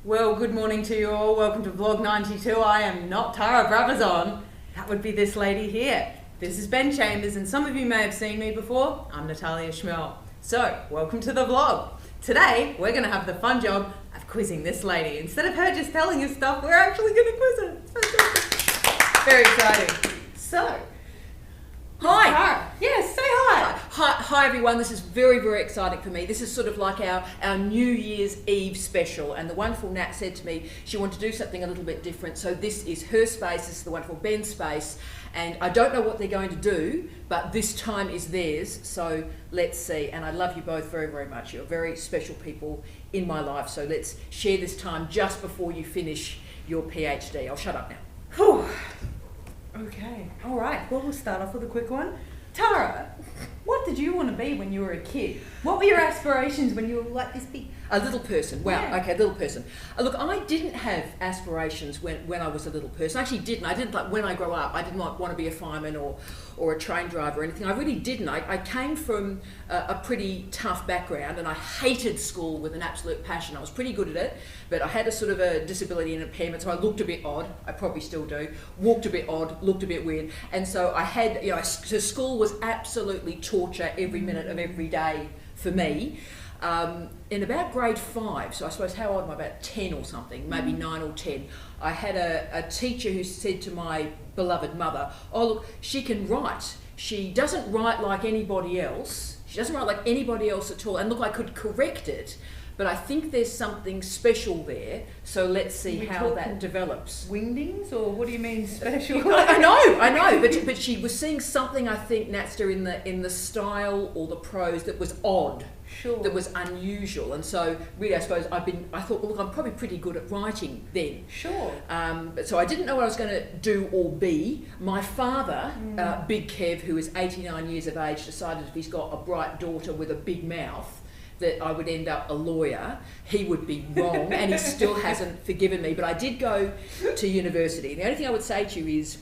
Well, good morning to you all. Welcome to Vlog 92. I am not Tara Brabazon. That would be this lady here. This is Ben Chambers, and some of you may have seen me before. I'm Natalia Schmel. So, welcome to the vlog. Today, we're going to have the fun job of quizzing this lady. Instead of her just telling us stuff, we're actually going to quiz her. It's fantastic. Very exciting. So, Hi. Tara. Yes, say hi. Hi everyone, this is very, very exciting for me. This is sort of like our New Year's Eve special, and the wonderful Nat said to me she wanted to do something a little bit different, so this is her space, this is the wonderful Ben's space, and I don't know what they're going to do, but this time is theirs, so let's see. And I love you both very, very much. You're very special people in my life, so let's share this time just before you finish your PhD. I'll shut up now. Whew. Okay, all right. Well, we'll start off with a quick one. Tara, what did you want to be when you were a kid? What were your aspirations when you were like this big? A little person. Wow. Yeah. Okay, little person. Look, I didn't have aspirations when I was a little person. I actually didn't. I didn't, like, when I grow up, I didn't want to be a fireman or a train driver or anything. I really didn't. I came from a pretty tough background, and I hated school with an absolute passion. I was pretty good at it, but I had a sort of a disability and impairment, so I looked a bit odd. I probably still do. Walked a bit odd, looked a bit weird. And so I had, so school was absolutely torture every minute of every day for me. In about grade 5, so I suppose how old am I, about 10 or something, maybe 9 or 10, I had a teacher who said to my beloved mother, oh look, she can write. She doesn't write like anybody else. She doesn't write like anybody else at all. And look, I could correct it, but I think there's something special there, so let's see how that develops. Wingdings, or what do you mean special? I know, but she was seeing something, I think, Natster, in the style or the prose that was odd. Sure. That was unusual, and so really, I suppose I thought, well, look, I'm probably pretty good at writing then. Sure. But so I didn't know what I was going to do or be. My father, Big Kev, who is 89 years of age, decided if he's got a bright daughter with a big mouth, that I would end up a lawyer. He would be wrong, and he still hasn't forgiven me. But I did go to university. The only thing I would say to you is,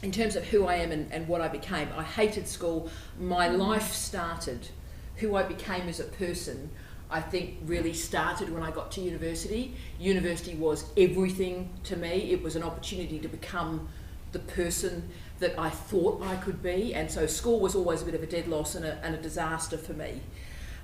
in terms of who I am and what I became, I hated school. My life started. Who I became as a person, I think, really started when I got to university. University was everything to me. It was an opportunity to become the person that I thought I could be, and so school was always a bit of a dead loss and a disaster for me.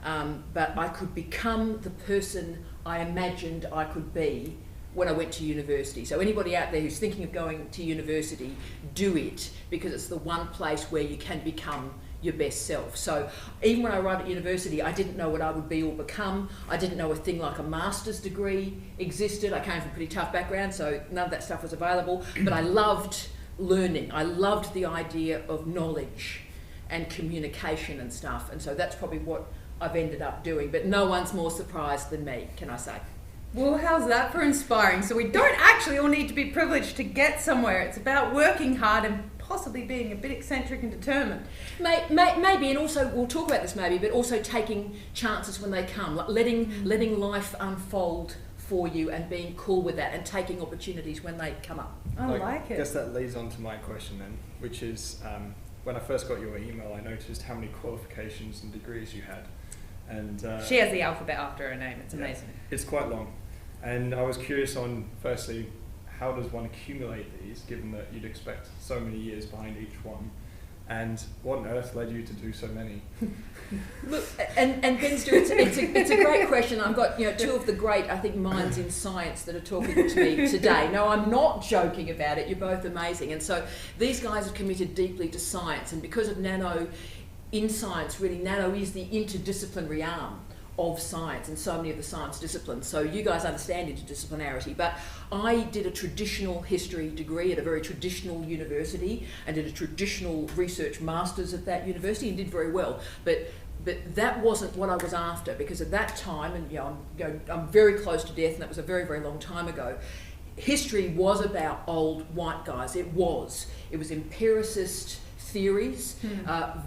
But I could become the person I imagined I could be when I went to university. So anybody out there who's thinking of going to university, do it, because it's the one place where you can become your best self. So even when I arrived at university, I didn't know what I would be or become. I didn't know a thing like a master's degree existed. I came from a pretty tough background, so none of that stuff was available. But I loved learning. I loved the idea of knowledge and communication and stuff. And so that's probably what I've ended up doing. But no one's more surprised than me, can I say? Well, how's that for inspiring? So we don't actually all need to be privileged to get somewhere. It's about working hard and possibly being a bit eccentric and determined. Maybe, and also we'll talk about this maybe, but also taking chances when they come, like letting life unfold for you and being cool with that and taking opportunities when they come up. I like it. I guess that leads on to my question then, which is, when I first got your email, I noticed how many qualifications and degrees you had. And she has the alphabet after her name. It's amazing. It's quite long. And I was curious on, firstly, how does one accumulate these, given that you'd expect so many years behind each one? And what on earth led you to do so many? Look, and Ben's doing, it's a great question. I've got two of the great, I think, minds in science that are talking to me today. No, I'm not joking about it. You're both amazing. And so these guys have committed deeply to science, and because of Nano, in science, really, Nano is the interdisciplinary arm of science and so many of the science disciplines. So you guys understand interdisciplinarity, but I did a traditional history degree at a very traditional university and did a traditional research master's at that university and did very well. But that wasn't what I was after, because at that time, and I'm very close to death, and that was a very, very long time ago, history was about old white guys. It was empiricist theories,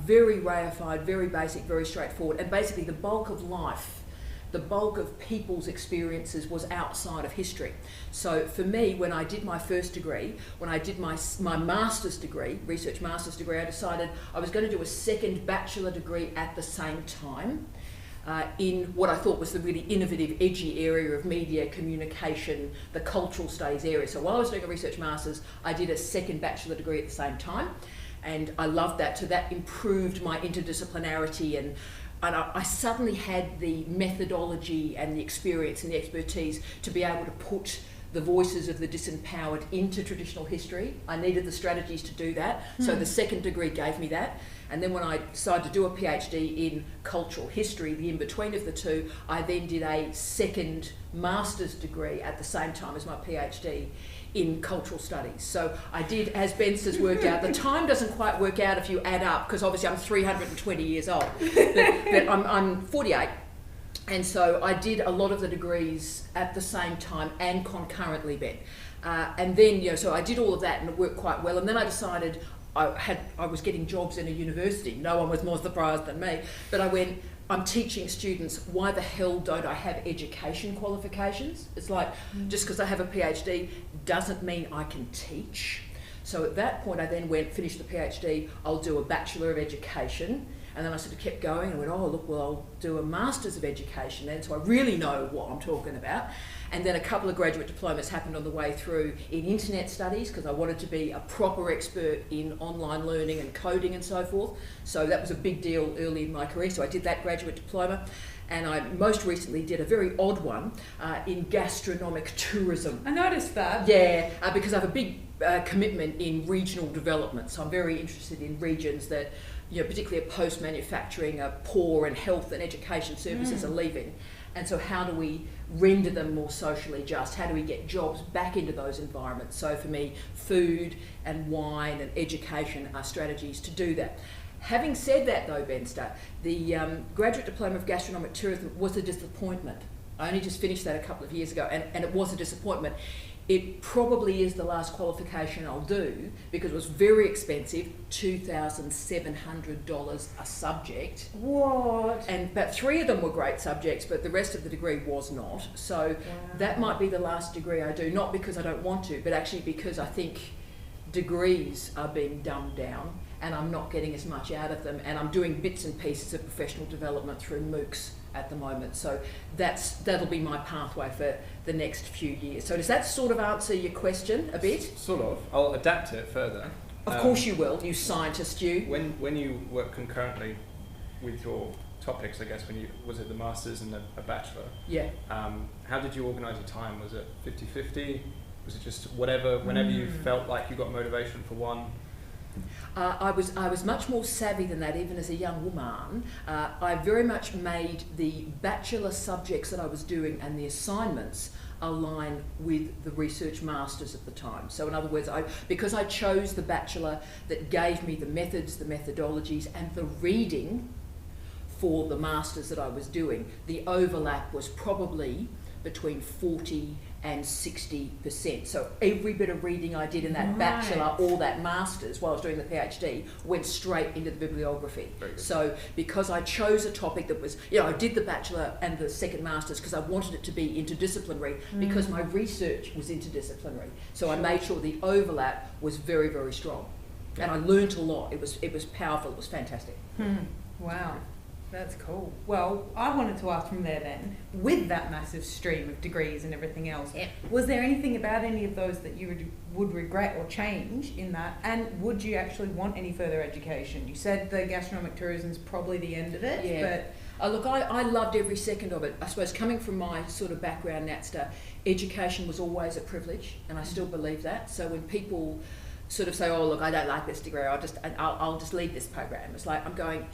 very reified, very basic, very straightforward, and basically the bulk of life, the bulk of people's experiences was outside of history. So for me, when I did my first degree, when I did my master's degree, research master's degree, I decided I was going to do a second bachelor degree at the same time. in what I thought was the really innovative, edgy area of media, communication, the cultural studies area. So while I was doing a research master's, I did a second bachelor degree at the same time, and I loved that. So that improved my interdisciplinarity, and I suddenly had the methodology and the experience and the expertise to be able to put the voices of the disempowered into traditional history. I needed the strategies to do that. So the second degree gave me that. And then when I decided to do a PhD in cultural history, the in-between of the two, I then did a second master's degree at the same time as my PhD in cultural studies. So I did, as Ben says, worked out. The time doesn't quite work out if you add up, because obviously I'm 320 years old, but I'm 48. And so I did a lot of the degrees at the same time and concurrently, Ben. And then, so I did all of that and it worked quite well. And then I decided I was getting jobs in a university. No one was more surprised than me. But I went, I'm teaching students, why the hell don't I have education qualifications? It's like, just because I have a PhD doesn't mean I can teach. So at that point I then finished the PhD, I'll do a Bachelor of Education. And then I sort of kept going and went, oh, look, well, I'll do a Masters of Education then, so I really know what I'm talking about. And then a couple of graduate diplomas happened on the way through in internet studies, because I wanted to be a proper expert in online learning and coding and so forth. So that was a big deal early in my career. So I did that graduate diploma. And I most recently did a very odd one in gastronomic tourism. I noticed that. Yeah, because I have a big commitment in regional development. So I'm very interested in regions that, particularly at post-manufacturing, poor and health and education services are leaving. And so how do we render them more socially just? How do we get jobs back into those environments? So for me, food and wine and education are strategies to do that. Having said that though, Benster, the Graduate Diploma of Gastronomic Tourism was a disappointment. I only just finished that a couple of years ago, and it was a disappointment. It probably is the last qualification I'll do, because it was very expensive, $2,700 a subject. What? But 3 of them were great subjects, but the rest of the degree was not. So that might be the last degree I do, not because I don't want to, but actually because I think degrees are being dumbed down and I'm not getting as much out of them, and I'm doing bits and pieces of professional development through MOOCs at the moment. So that'll be my pathway for the next few years. So does that sort of answer your question a bit? Sort of. I'll adapt it further. Of course you will, you scientist, you. When you work concurrently with your topics, I guess, was it the Masters and a Bachelor? Yeah. How did you organise your time? Was it 50-50? Was it just whenever you felt like you got motivation for one? I was much more savvy than that, even as a young woman. I very much made the bachelor subjects that I was doing and the assignments align with the research masters at the time. So in other words, because I chose the bachelor that gave me the methods, the methodologies and the reading for the masters that I was doing, the overlap was probably between 40 and 60%. So every bit of reading I did in that bachelor or that master's while I was doing the PhD went straight into the bibliography. So because I chose a topic that was, I did the bachelor and the second master's because I wanted it to be interdisciplinary, because my research was interdisciplinary. So I made sure the overlap was very, very strong. And I learnt a lot. It was powerful. It was fantastic. Wow. That's cool. Well, I wanted to ask from there then, with that massive stream of degrees and everything else, was there anything about any of those that you would regret or change in that? And would you actually want any further education? You said the gastronomic tourism is probably the end of it, but... Look, I loved every second of it. I suppose coming from my sort of background, Natster, education was always a privilege, and I still believe that. So when people sort of say, oh, look, I don't like this degree, I'll just leave this program. It's like, I'm going...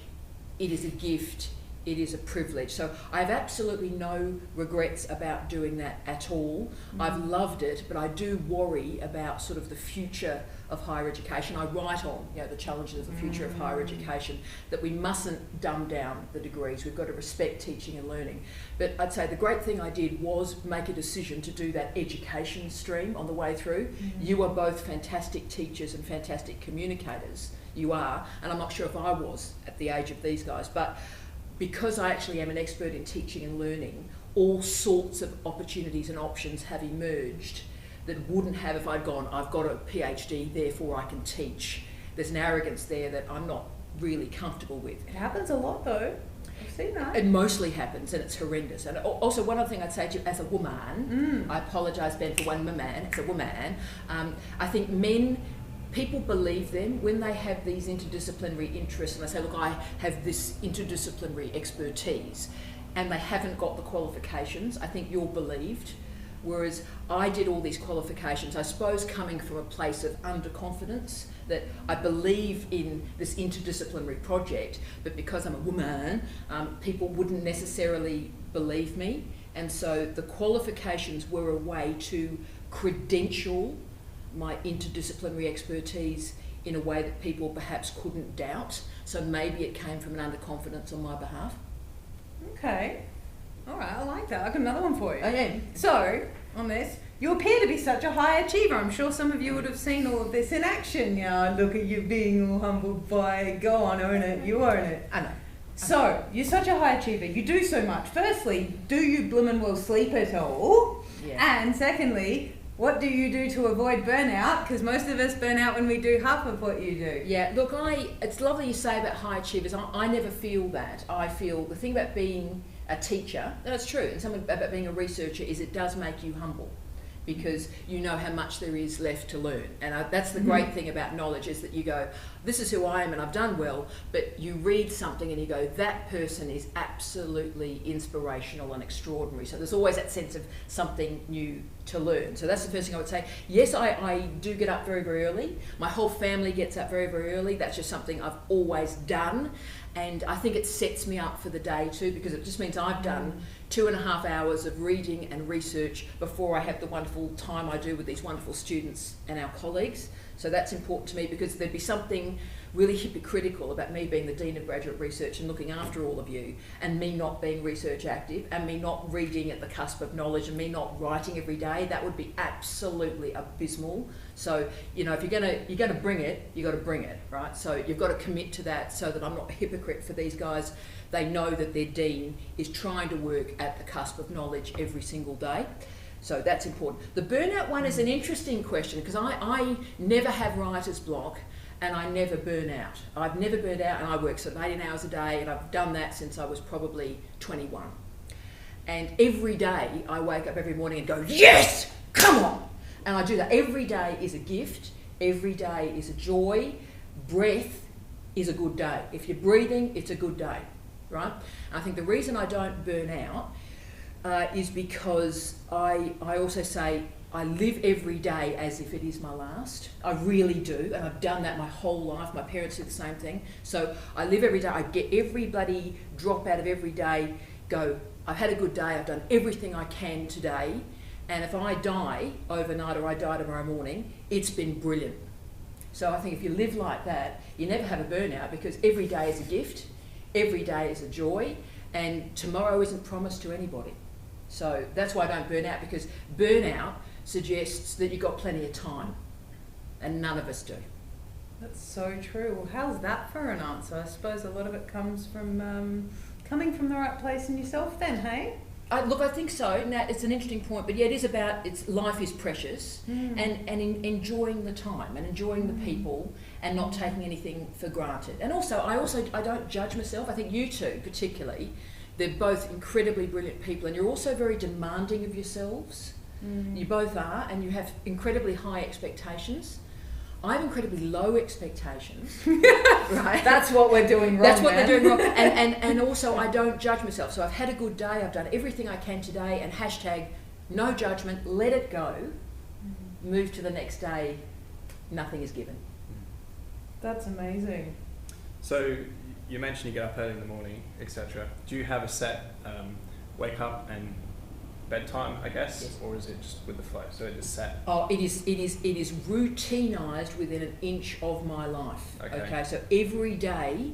It is a gift, it is a privilege. So I have absolutely no regrets about doing that at all. I've loved it, but I do worry about sort of the future of higher education. I write on the challenges of the future of higher education, that we mustn't dumb down the degrees. We've got to respect teaching and learning. But I'd say the great thing I did was make a decision to do that education stream on the way through. You are both fantastic teachers and fantastic communicators. You are, and I'm not sure if I was at the age of these guys, but because I actually am an expert in teaching and learning, all sorts of opportunities and options have emerged that wouldn't have if I'd gone, I've got a PhD, therefore I can teach. There's an arrogance there that I'm not really comfortable with. It happens a lot though. I've seen that. It mostly happens, and it's horrendous. And also, one other thing I'd say to you as a woman, I apologise, Ben, for one man, as a woman, I think people believe them when they have these interdisciplinary interests and they say, look, I have this interdisciplinary expertise, and they haven't got the qualifications. I think you're believed. Whereas I did all these qualifications, I suppose coming from a place of underconfidence, that I believe in this interdisciplinary project, but because I'm a woman, people wouldn't necessarily believe me. And so the qualifications were a way to credential my interdisciplinary expertise in a way that people perhaps couldn't doubt. So maybe it came from an underconfidence on my behalf. Okay. All right, I like that. I've got another one for you. Oh, yeah. So, on this, you appear to be such a high achiever. I'm sure some of you would have seen all of this in action. Yeah, look at you being all humbled by, go on, own it, you own it. I know. So, you're such a high achiever. You do so much. Firstly, do you bloomin' well sleep at all? Yeah. And secondly, what do you do to avoid burnout? Because most of us burn out when we do half of what you do. Yeah, look, it's lovely you say about high achievers. I never feel that. I feel the thing about being a teacher, and it's true, and something about being a researcher is it does make you humble, because you know how much there is left to learn. And that's the great thing about knowledge, is that you go, this is who I am and I've done well, but you read something and you go, that person is absolutely inspirational and extraordinary. So there's always that sense of something new to learn. So that's the first thing I would say. Yes, I do get up very, very early. My whole family gets up very, very early. That's just something I've always done. And I think it sets me up for the day too, because it just means I've done 2.5 hours of reading and research before I have the wonderful time I do with these wonderful students and our colleagues. So that's important to me, because there'd be something really hypocritical about me being the Dean of Graduate Research and looking after all of you, and me not being research active, and me not reading at the cusp of knowledge, and me not writing every day. That would be absolutely abysmal. So, you know, if you're gonna bring it, you've got to bring it, right? So you've got to commit to that, so that I'm not a hypocrite for these guys. They know that their dean is trying to work at the cusp of knowledge every single day. So that's important. The burnout one is an interesting question, because I never have writer's block, and I never burn out. I've never burned out, and I work sort of 18 hours a day, and I've done that since I was probably 21. And every day I wake up every morning and go, yes, come on. And I do that. Every day is a gift. Every day is a joy. Breath is a good day. If you're breathing, it's a good day, right? And I think the reason I don't burn out is because I also say I live every day as if it is my last. I really do, and I've done that my whole life. My parents did the same thing. So I live every day. I get every bloody drop out of every day, go, I've had a good day, I've done everything I can today, and if I die overnight or I die tomorrow morning, it's been brilliant. So I think if you live like that, you never have a burnout, because every day is a gift, every day is a joy, and tomorrow isn't promised to anybody. So that's why I don't burn out, because burnout suggests that you've got plenty of time, and none of us do. That's so true. Well, how's that for an answer? I suppose a lot of it comes from coming from the right place in yourself then, hey? Look, I think so. Now, it's an interesting point, but yeah, it is about, life is precious, and enjoying the time and enjoying the people and not taking anything for granted. And also, I don't judge myself. I think you two particularly, they're both incredibly brilliant people, and you're also very demanding of yourselves. You both are, and you have incredibly high expectations. I have incredibly low expectations, right? That's what we're doing wrong. That's what they're doing wrong. And also, I don't judge myself. So I've had a good day, I've done everything I can today, and hashtag no judgment, let it go, move to the next day, nothing is given. That's amazing. So you mentioned you get up early in the morning, etc. Do you have a set wake up and bedtime, I guess, yes, or is it just with the flow? So it is set. Oh, it is routinized within an inch of my life. Okay, so every day,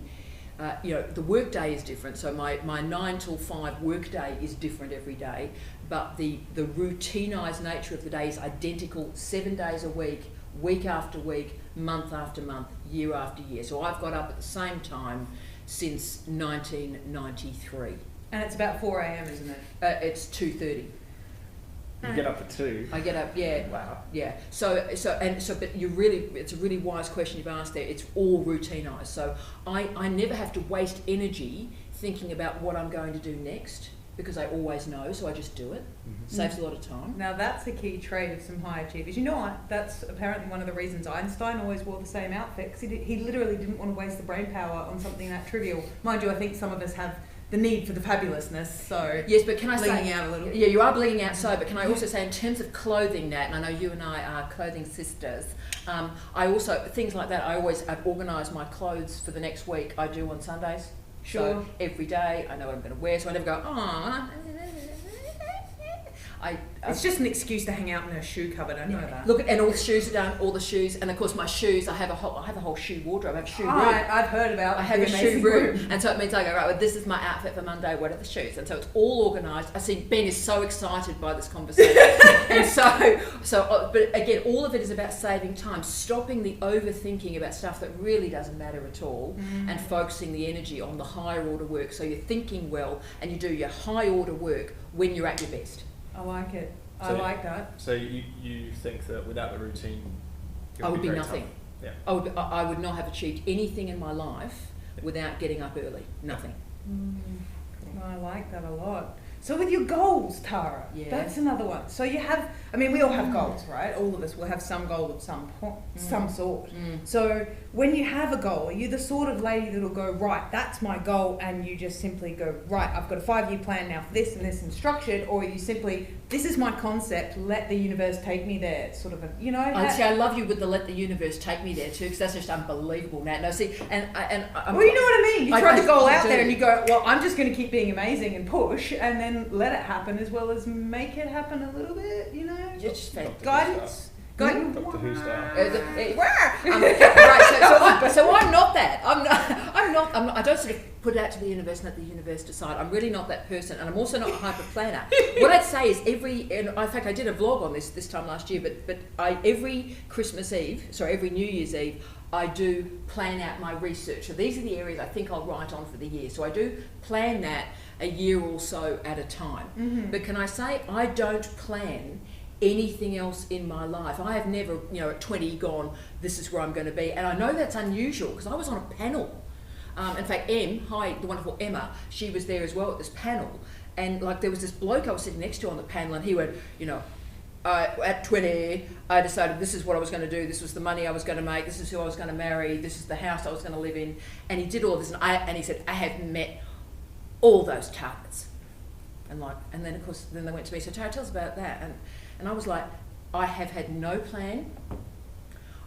the work day is different. So my 9 till 5 work day is different every day, but the routinized nature of the day is identical 7 days a week, week after week, month after month, year after year. So I've got up at the same time since 1993. And it's about 4 a.m, isn't it? It's 2:30. You get up at 2. I get up, yeah. Wow. Yeah. But it's a really wise question you've asked there. It's all routinised. So I never have to waste energy thinking about what I'm going to do next because I always know, so I just do it. Saves a lot of time. Now that's a key trait of some high achievers. You know what? That's apparently one of the reasons Einstein always wore the same outfit, because he literally didn't want to waste the brain power on something that trivial. Mind you, I think some of us have the need for the fabulousness, so yes, but can I say bleeding out a little? Yeah, you are bleeding out. So, but can I also say, in terms of clothing, Nat, and I know you and I are clothing sisters. I also things like that. I've organised my clothes for the next week. I do on Sundays. Sure. So every day I know what I'm going to wear, so I never go, oh. It's just an excuse to hang out in her shoe cupboard. I know that. Look, and all the shoes are done. All the shoes, and of course my shoes. I have a whole shoe wardrobe. I have a shoe room. I've heard about. I have a shoe room, and so it means I go right. Well, this is my outfit for Monday. What are the shoes? And so it's all organised. I see Ben is so excited by this conversation, and but again, all of it is about saving time, stopping the overthinking about stuff that really doesn't matter at all, and focusing the energy on the higher order work. So you're thinking well, and you do your high order work when you're at your best. I like it. I So- like that. So you think that without the routine, it I would be very nothing. tough? Yeah. I would not have achieved anything in my life without getting up early. Nothing. I like that a lot. So with your goals, Tara, Yeah. that's another one. So you have, I mean, we all have goals, right? All of us will have some goal of some sort. So when you have a goal, are you the sort of lady that'll go, right, that's my goal, and you just simply go, right, I've got a 5-year plan now for this and this and structured, or are you simply, this is my concept, let the universe take me there, it's sort of a, you know? I love you with the let the universe take me there too, because that's just unbelievable, Nat. No, see, well, you know what I mean? You throw the goal out there and you go, well, I'm just going to keep being amazing and push, and then let it happen as well as make it happen a little bit, you know? Just Guidance. Guidance. Doctor Who style. So I'm not that. I'm not. I don't sort of put it out to the universe and let the universe decide. I'm really not that person, and I'm also not a hyper planner. What I'd say is in fact, I did a vlog on this time last year, but every every New Year's Eve, I do plan out my research. So these are the areas I think I'll write on for the year. So I do plan that a year or so at a time. But can I say, I don't plan anything else in my life. I have never, at 20 gone, this is where I'm going to be. And I know that's unusual because I was on a panel. In fact, the wonderful Emma, she was there as well at this panel. And there was this bloke I was sitting next to on the panel, and he went, at 20, I decided this is what I was going to do. This was the money I was going to make. This is who I was going to marry. This is the house I was going to live in. And he did all this, and he said, I have met all those targets. And then of course, then they went to me, so Tara, tell us about that. And I was like, I have had no plan.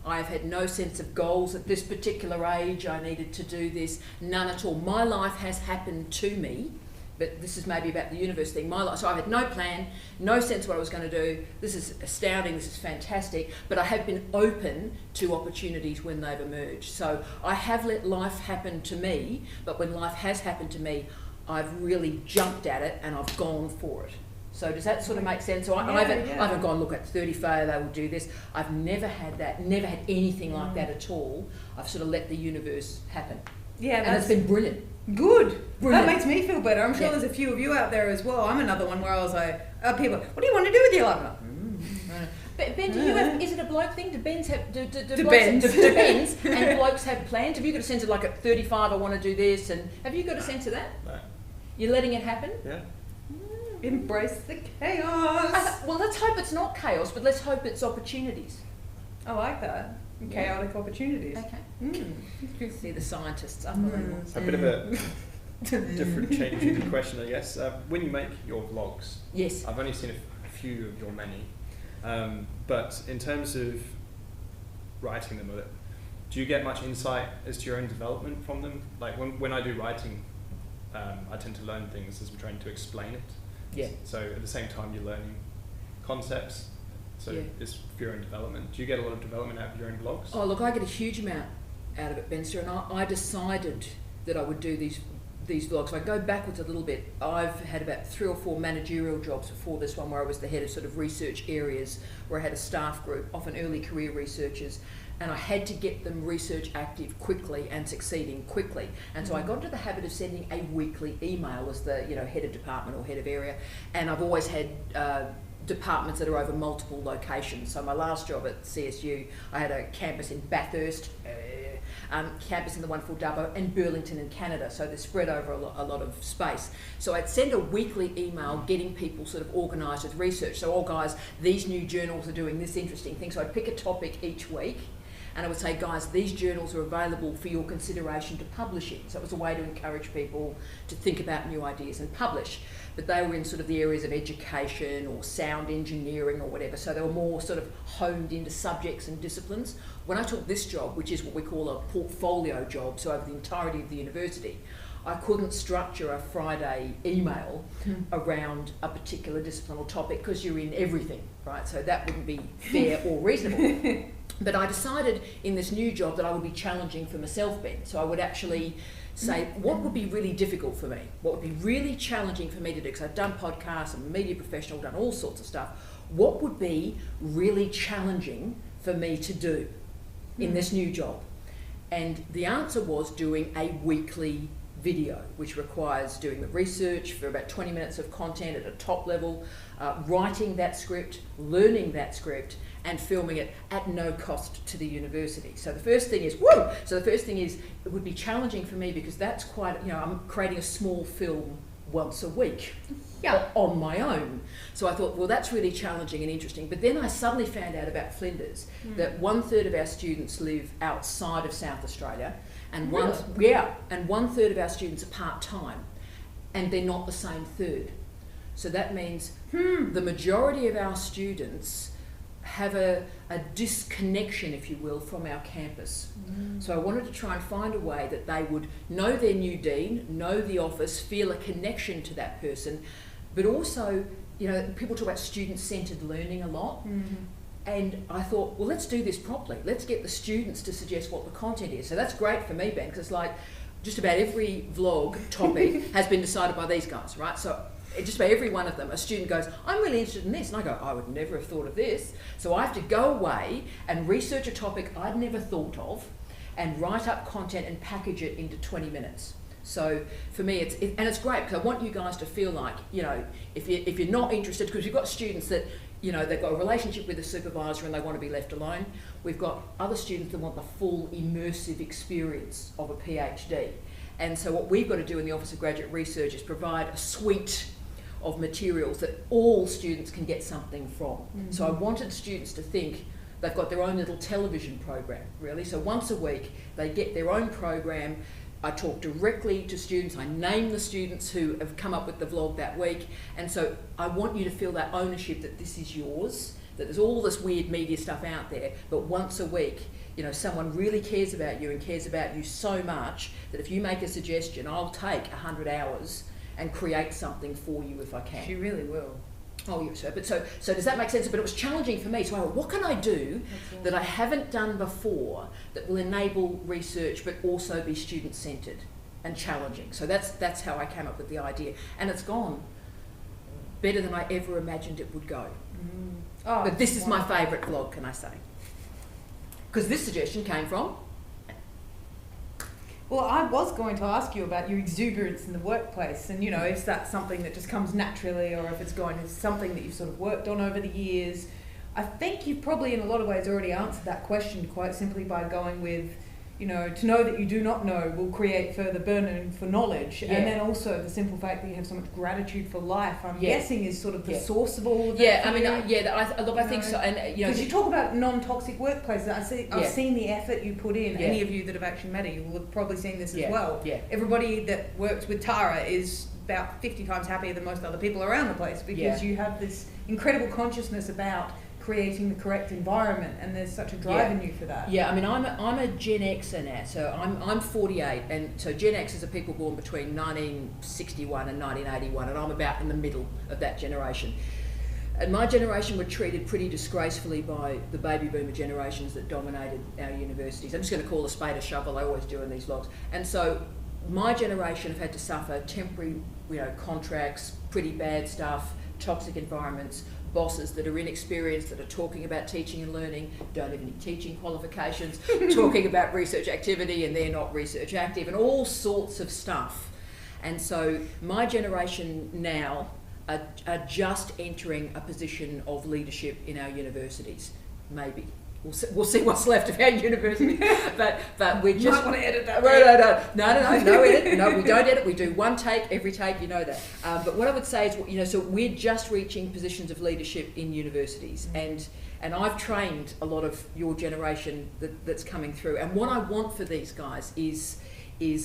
I have had no sense of goals at this particular age. I needed to do this, none at all. My life has happened to me, but this is maybe about the universe thing. My life, so I had no plan, no sense of what I was going to do. This is astounding, this is fantastic, but I have been open to opportunities when they've emerged. So I have let life happen to me, but when life has happened to me, I've really jumped at it and I've gone for it. So does that sort of make sense? So I haven't gone, look, at 35 they will do this. I've never had that, never had anything like that at all. I've sort of let the universe happen. Yeah, and it's been brilliant. Good. Brilliant. That makes me feel better. I'm sure there's a few of you out there as well. I'm another one where I was like, people, what do you want to do with your life? Ben, do you have, is it a bloke thing? Do Bens have, do Bens and blokes have plans? Have you got a sense of at 35 I want to do this, and have you got a sense of that? No. You're letting it happen? Yeah. Embrace the chaos. Well, let's hope it's not chaos, but let's hope it's opportunities. I like that. Chaotic opportunities. Okay. See the scientists. Unbelievable. A bit of a different changing question, I guess. When you make your vlogs, yes, I've only seen a few of your many, but in terms of writing them, do you get much insight as to your own development from them? Like when I do writing, I tend to learn things as I'm trying to explain it. Yeah. So at the same time, you're learning concepts. So it's for your own development. Do you get a lot of development out of your own vlogs? Oh, look, I get a huge amount out of it, Benster, and I decided that I would do these vlogs. If I go backwards a little bit, I've had about 3 or 4 managerial jobs before this one, where I was the head of sort of research areas, where I had a staff group, often early career researchers, and I had to get them research active quickly and succeeding quickly. And so I got into the habit of sending a weekly email as the head of department or head of area, and I've always had departments that are over multiple locations. So my last job at CSU, I had a campus in Bathurst, campus in the wonderful Dubbo, and Burlington in Canada. So they're spread over a lot of space. So I'd send a weekly email getting people sort of organised with research. So, oh guys, these new journals are doing this interesting thing. So I'd pick a topic each week, and I would say, guys, these journals are available for your consideration to publish in. So it was a way to encourage people to think about new ideas and publish. But they were in sort of the areas of education or sound engineering or whatever. So they were more sort of honed into subjects and disciplines. When I took this job, which is what we call a portfolio job, so over the entirety of the university, I couldn't structure a Friday email around a particular discipline or topic because you're in everything, right? So that wouldn't be fair or reasonable. But I decided in this new job that I would be challenging for myself, Ben. So I would actually say, what would be really difficult for me? What would be really challenging for me to do? Because I've done podcasts, I'm a media professional, done all sorts of stuff. What would be really challenging for me to do in this new job? And the answer was doing a weekly video, which requires doing the research for about 20 minutes of content at a top level, writing that script, learning that script, and filming it at no cost to the university. So the first thing is, it would be challenging for me because that's quite, I'm creating a small film once a week on my own. So I thought, well, that's really challenging and interesting. But then I suddenly found out about Flinders, that 1/3 of our students live outside of South Australia, and one third of our students are part-time, and they're not the same third. So that means the majority of our students have a disconnection, if you will, from our campus. So I wanted to try and find a way that they would know their new dean, know the office, feel a connection to that person, but also, people talk about student-centred learning a lot. And I thought, well, let's do this properly. Let's get the students to suggest what the content is. So that's great for me, Ben, because it's like just about every vlog topic has been decided by these guys, right? So just about every one of them, a student goes, I'm really interested in this. And I go, I would never have thought of this. So I have to go away and research a topic I'd never thought of and write up content and package it into 20 minutes. So for me, it's great because I want you guys to feel like, if you're not interested, because you've got students that, they've got a relationship with a supervisor and they want to be left alone. We've got other students that want the full immersive experience of a PhD. And so what we've got to do in the Office of Graduate Research is provide a suite of materials that all students can get something from. So I wanted students to think they've got their own little television program, really. So once a week, they get their own program. I talk directly to students. I name the students who have come up with the vlog that week. And so I want you to feel that ownership that this is yours, that there's all this weird media stuff out there, but once a week, someone really cares about you and cares about you so much that if you make a suggestion, I'll take 100 hours and create something for you if I can. She really will. Oh, yeah, so does that make sense? But it was challenging for me. So I thought, what can I do that I haven't done before that will enable research but also be student-centred and challenging? So that's how I came up with the idea. And it's gone better than I ever imagined it would go. Oh, but this is my favourite vlog, can I say? Because this suggestion came from... Well, I was going to ask you about your exuberance in the workplace and, if that's something that just comes naturally or if it's something that you've sort of worked on over the years. I think you've probably in a lot of ways already answered that question quite simply by going with, to know that you do not know will create further burning for knowledge. Yeah. And then also the simple fact that you have so much gratitude for life, I'm guessing is sort of the source of all of that. Yeah, I mean, I think so. And, because you talk about non-toxic workplaces, I've seen the effort you put in. Any of you that have actually met her, you will have probably seen this as well. Yeah. Everybody that works with Tara is about 50 times happier than most other people around the place because you have this incredible consciousness about creating the correct environment, and there's such a drive in you for that. Yeah, I mean, I'm a Gen Xer now, so I'm 48, and so Gen Xers are people born between 1961 and 1981, and I'm about in the middle of that generation. And my generation were treated pretty disgracefully by the baby boomer generations that dominated our universities. I'm just going to call a spade a shovel, I always do in these vlogs. And so my generation have had to suffer temporary, contracts, pretty bad stuff, toxic environments, bosses that are inexperienced, that are talking about teaching and learning, don't have any teaching qualifications, talking about research activity and they're not research active, and all sorts of stuff. And so my generation now are just entering a position of leadership in our universities. Maybe. We'll see what's left of our university. but we just... You might want to edit that. No edit. No, we don't edit. We do one take, every take, you know that. But what I would say is, so we're just reaching positions of leadership in universities. And I've trained a lot of your generation that's coming through. And what I want for these guys is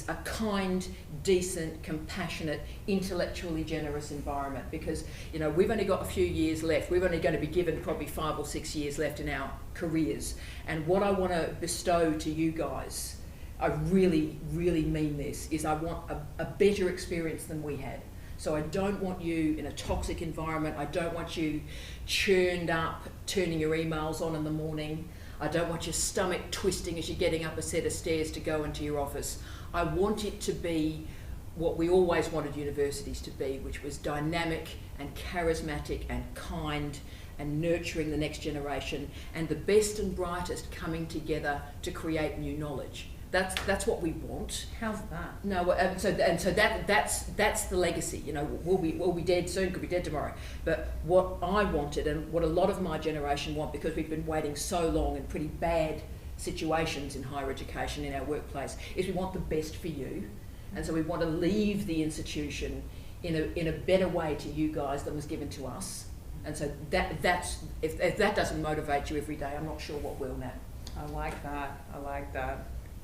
a kind, decent, compassionate, intellectually generous environment, because we've only got a few years left. We're only going to be given probably 5 or 6 years left in our careers, and what I want to bestow to you guys, I really, really mean this, is I want a better experience than we had. So I don't want you in a toxic environment. I don't want you churned up, turning your emails on in the morning. I don't want your stomach twisting as you're getting up a set of stairs to go into your office. I want it to be what we always wanted universities to be, which was dynamic and charismatic and kind and nurturing the next generation, and the best and brightest coming together to create new knowledge. That's what we want. How's that? No, so that's the legacy. We'll be dead soon. Could be dead tomorrow. But what I wanted, and what a lot of my generation want, because we've been waiting so long in pretty bad situations in higher education, in our workplace, is we want the best for you, and so we want to leave the institution in a better way to you guys than was given to us. And so that's if that doesn't motivate you every day, I'm not sure what will now. I like that.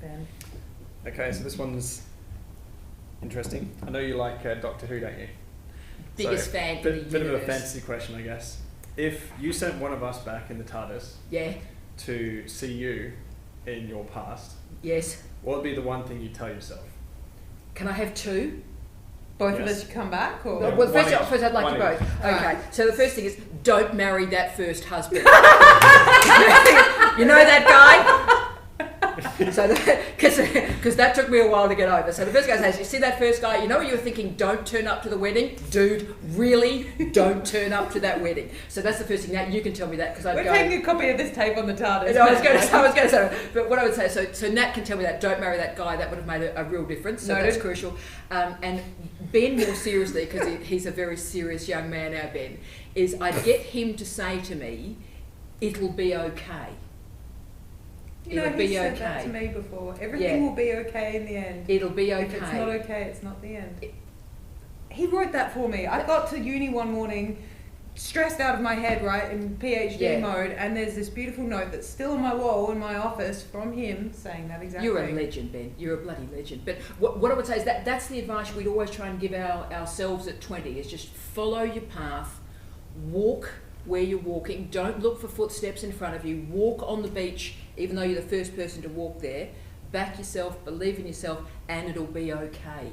Ben? Okay, so this one's interesting. I know you like Doctor Who, don't you? Biggest fan in the universe. Bit of a fantasy question, I guess. If you sent one of us back in the TARDIS to see you in your past, yes, what would be the one thing you'd tell yourself? Can I have two? Both of us come back? Or? Yeah. Well, first I'd like you both. Okay, right. So the first thing is, don't marry that first husband. You know that guy? So because that took me a while to get over. So the first guy says, you see that first guy, you know what you were thinking, don't turn up to the wedding? Dude, really? Don't turn up to that wedding. So that's the first thing. Now you can tell me that, because We're taking a copy of this tape on the TARDIS. No, I was going to say, but what I would say, so Nat can tell me that, don't marry that guy, that would have made a real difference. So that's crucial. And Ben, more seriously, because he's a very serious young man now, Ben, is I'd get him to say to me, it'll be okay. It'll be said okay. That to me before. Everything will be okay in the end. It'll be okay. If it's not okay, it's not the end. He wrote that for me. I got to uni one morning, stressed out of my head, right, in PhD mode, and there's this beautiful note that's still on my wall in my office from him saying that exact You're thing. a legend, Ben. You're a bloody legend. But what I would say is that's the advice we'd always try and give ourselves at 20, is just follow your path, walk where you're walking, don't look for footsteps in front of you, walk on the beach even though you're the first person to walk there, back yourself, believe in yourself, and it'll be okay.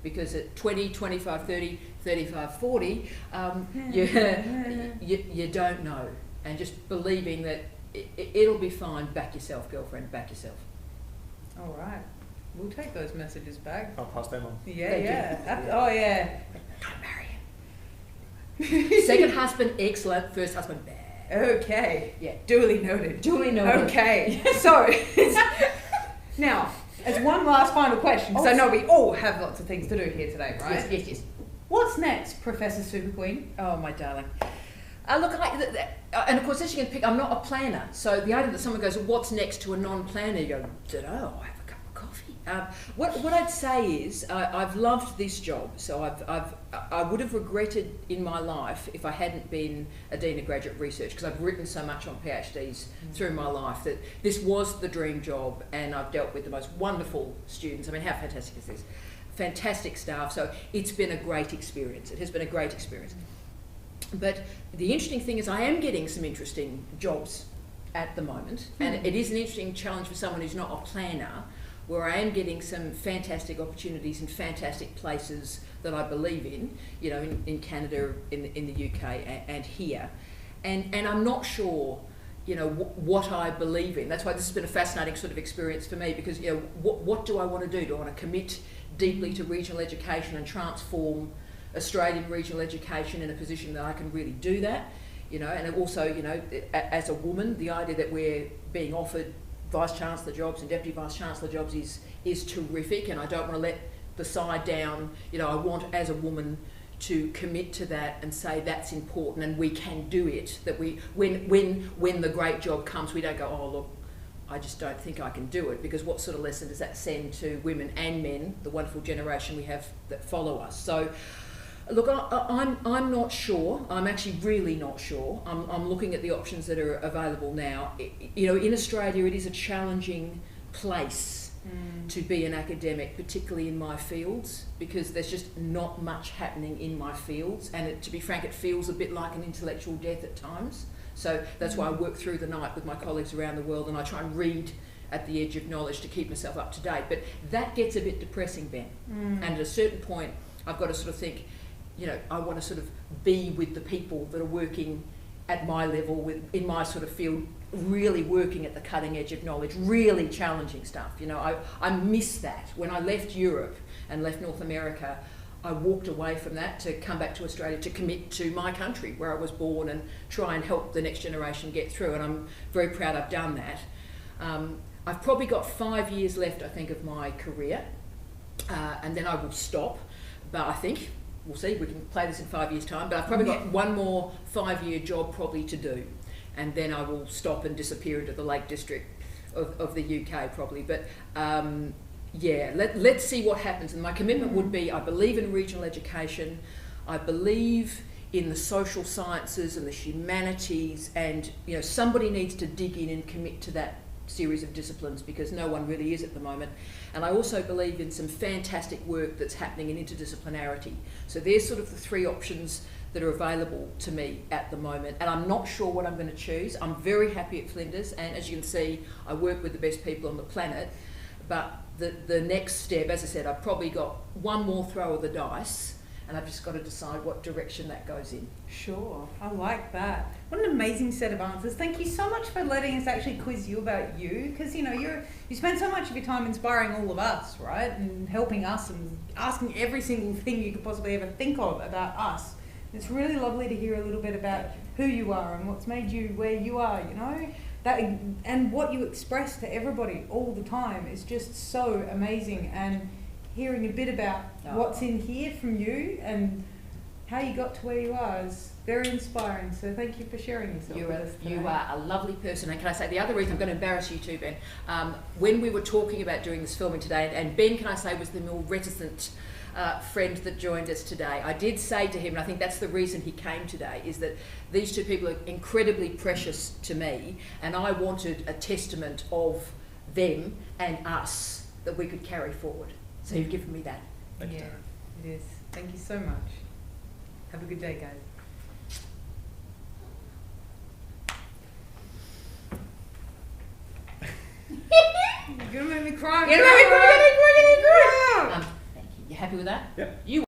Because at 20, 25, 30, 35, 40, you don't know. And just believing that it'll be fine, back yourself, girlfriend, back yourself. All right. We'll take those messages back. I'll pass them on. Yeah. Oh, yeah. Don't marry him. Second husband, excellent. First husband, bad. Okay. Yeah. Duly noted. Okay. So, now, as one last final question, because I know we all have lots of things to do here today, right? Yes. What's next, Professor Super Queen? Oh, my darling. Look, and of course, as you can pick, I'm not a planner. So the idea that someone goes, well, what's next to a non-planner? You go, dunno, I have a cup of coffee. What I'd say is, I've loved this job. So I would have regretted in my life if I hadn't been a Dean of Graduate Research, because I've written so much on PhDs through my life that this was the dream job, and I've dealt with the most wonderful students. I mean, how fantastic is this? Fantastic staff. So it's been a great experience. It has been a great experience. But the interesting thing is I am getting some interesting jobs at the moment, and it is an interesting challenge for someone who's not a planner, where I am getting some fantastic opportunities in fantastic places that I believe in, you know, in Canada, in the UK, and here. And I'm not sure, you know, what I believe in. That's why this has been a fascinating sort of experience for me, because, you know, what do I want to do? Do I want to commit deeply to regional education and transform Australian regional education in a position that I can really do that, you know? And also, you know, as a woman, the idea that we're being offered Vice-Chancellor jobs and Deputy Vice-Chancellor jobs is terrific, and I don't want to let the side down. You know, I want, as a woman, to commit to that and say that's important and we can do it. That we, when the great job comes, we don't go, oh look, I just don't think I can do it, because what sort of lesson does that send to women and men, the wonderful generation we have that follow us? So, look, I'm not sure. I'm actually really not sure. I'm looking at the options that are available now. You know, in Australia, it is a challenging place to be an academic, particularly in my fields, because there's just not much happening in my fields, and to be frank, it feels a bit like an intellectual death at times. So that's why I work through the night with my colleagues around the world, and I try and read at the edge of knowledge to keep myself up to date. But that gets a bit depressing, Ben. And at a certain point, I've got to sort of think, you know, I want to sort of be with the people that are working at my level, in my sort of field, really working at the cutting edge of knowledge, really challenging stuff. You know, I miss that. When I left Europe and left North America, I walked away from that to come back to Australia to commit to my country where I was born and try and help the next generation get through, and I'm very proud I've done that. I've probably got 5 years left, I think, of my career, and then I will stop, but I think, we'll see, we can play this in 5 years' time, but I've probably got one more 5-year job probably to do, and then I will stop and disappear into the Lake District of the UK probably. But yeah, let's see what happens. And my commitment would be, I believe in regional education, I believe in the social sciences and the humanities, and you know, somebody needs to dig in and commit to that series of disciplines, because no one really is at the moment. And I also believe in some fantastic work that's happening in interdisciplinarity. So there's sort of the 3 options that are available to me at the moment, and I'm not sure what I'm going to choose. I'm very happy at Flinders, and as you can see, I work with the best people on the planet, but the next step, as I said, I've probably got one more throw of the dice, and I've just got to decide what direction that goes in. Sure, I like that. What an amazing set of answers. Thank you so much for letting us actually quiz you about you, because you know, you spend so much of your time inspiring all of us, right, and helping us and asking every single thing you could possibly ever think of about us. It's really lovely to hear a little bit about who you are and what's made you where you are, you know, that, and what you express to everybody all the time is just so amazing. And hearing a bit about what's in here from you and how you got to where you are is very inspiring. So thank you for sharing yourself with us today. You are a lovely person. And can I say, the other reason, I'm going to embarrass you too, Ben, when we were talking about doing this filming today, and Ben, can I say, was the more reticent friend that joined us today, I did say to him, and I think that's the reason he came today, is that these 2 people are incredibly precious to me, and I wanted a testament of them and us that we could carry forward. So you've given me that. Thank you, Yeah, Darren. it is. Thank you so much. Have a good day, guys. You're gonna make me cry. You're gonna make me cry. Thank you. You happy with that? Yep. You